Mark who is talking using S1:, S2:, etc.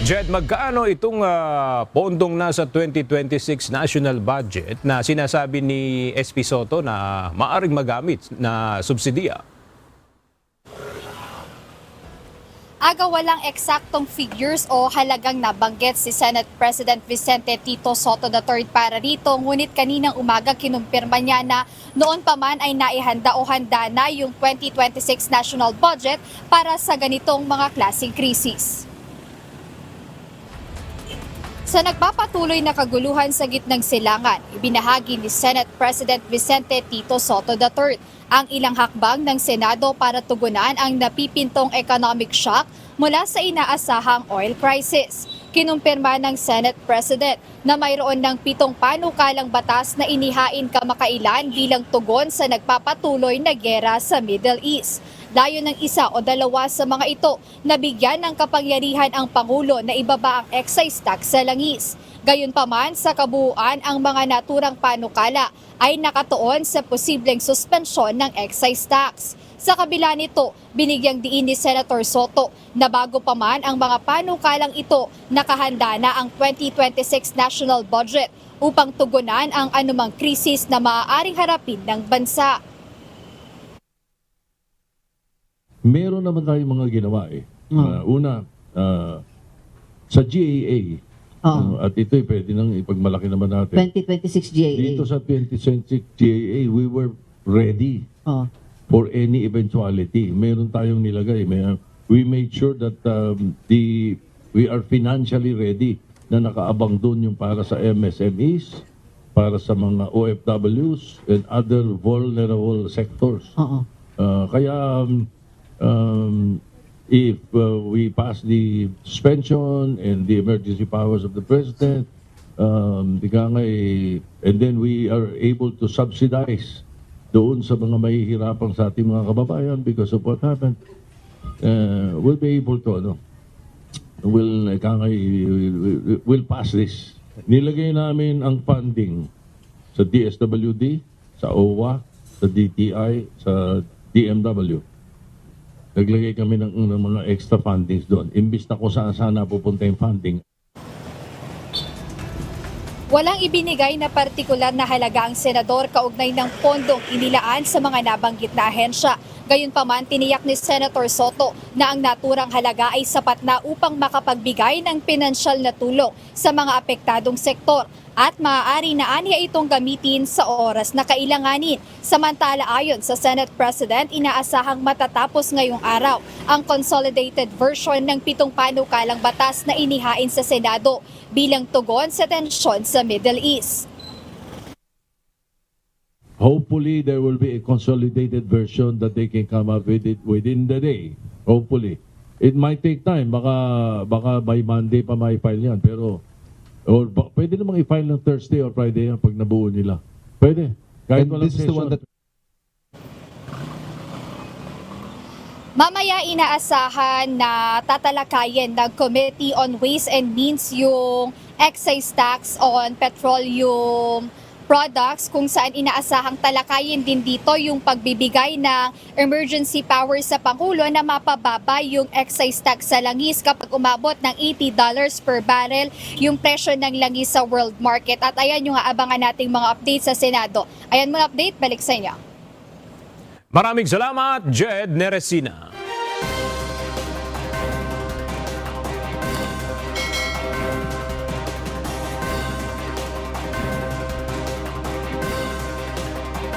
S1: Jed, magkaano itong pondong nasa 2026 national budget na sinasabi ni SP Soto na maaring magamit na subsidiya?
S2: Aga walang eksaktong figures o halagang nabanggit si Senate President Vicente Tito Soto III para rito, ngunit kaninang umaga kinumpirma niya na noon pa man ay naihanda o handa na yung 2026 national budget para sa ganitong mga klaseng krisis. Sa nagpapatuloy na kaguluhan sa gitnang silangan, ibinahagi ni Senate President Vicente Tito Soto III ang ilang hakbang ng Senado para tugunan ang napipintong economic shock mula sa inaasahang oil crisis. Kinumpirma ng Senate President na mayroon ng 7 panukalang batas na inihain kamakailan bilang tugon sa nagpapatuloy na giyera sa Middle East. Layo ng 1 o 2 sa mga ito na bigyan ng kapangyarihan ang Pangulo na ibaba ang excise tax sa langis. Gayunpaman, sa kabuuan ang mga naturang panukala ay nakatuon sa posibleng suspensyon ng excise tax. Sa kabila nito, binigyang diin ni Senator Soto na bago pa man ang mga panukalang ito, nakahanda na ang 2026 national budget upang tugunan ang anumang krisis na maaaring harapin ng bansa.
S3: Meron naman tayong mga ginawa eh. Una, sa GAA, at ito'y pwede nang ipagmalaki naman natin.
S4: 2026 GAA.
S3: Dito sa 2026 GAA, we were ready for any eventuality. Meron tayong nilagay. We made sure that we are financially ready na nakaabang doon yung para sa MSMEs, para sa mga OFWs, and other vulnerable sectors. Kaya if we pass the suspension and the emergency powers of the president, and then we are able to subsidize doon sa mga mahihirapan sa ating mga kababayan because of what happened, we'll be able to, we'll pass this. Nilagay namin ang funding sa DSWD, sa OWA, sa DTI, sa DMW. Naglagay kami ng mga extra fundings doon. Imbis na kung saan pupunta yung funding.
S2: Walang ibinigay na partikular na halaga ang senador kaugnay ng pondong inilaan sa mga nabanggit na ahensya. Gayunpaman, tiniyak ni Senator Soto na ang naturang halaga ay sapat na upang makapagbigay ng pinansyal na tulong sa mga apektadong sektor at maaari na aniya itong gamitin sa oras na kailanganin. Samantala, ayon sa Senate President, inaasahang matatapos ngayong araw ang consolidated version ng 7 panukalang batas na inihain sa Senado bilang tugon sa tensyon sa Middle East.
S3: Hopefully, there will be a consolidated version that they can come up with it within the day. Hopefully. It might take time. Baka by Monday pa ma-file yan. Pero, pwede namang i-file ng Thursday or Friday yan pag nabuo nila. Pwede. Kahit walang session.
S2: Mamaya inaasahan na tatalakayin ng Committee on Ways and Means yung excise tax on petroleum products, kung saan inaasahang talakayin din dito yung pagbibigay ng emergency powers sa Pangulo na mapababa yung excise tax sa langis kapag umabot ng $80 per barrel yung presyo ng langis sa world market. At ayan yung aabangan nating mga updates sa Senado. Ayan mga update, balik sa inyo.
S1: Maraming salamat, Jed Neresina.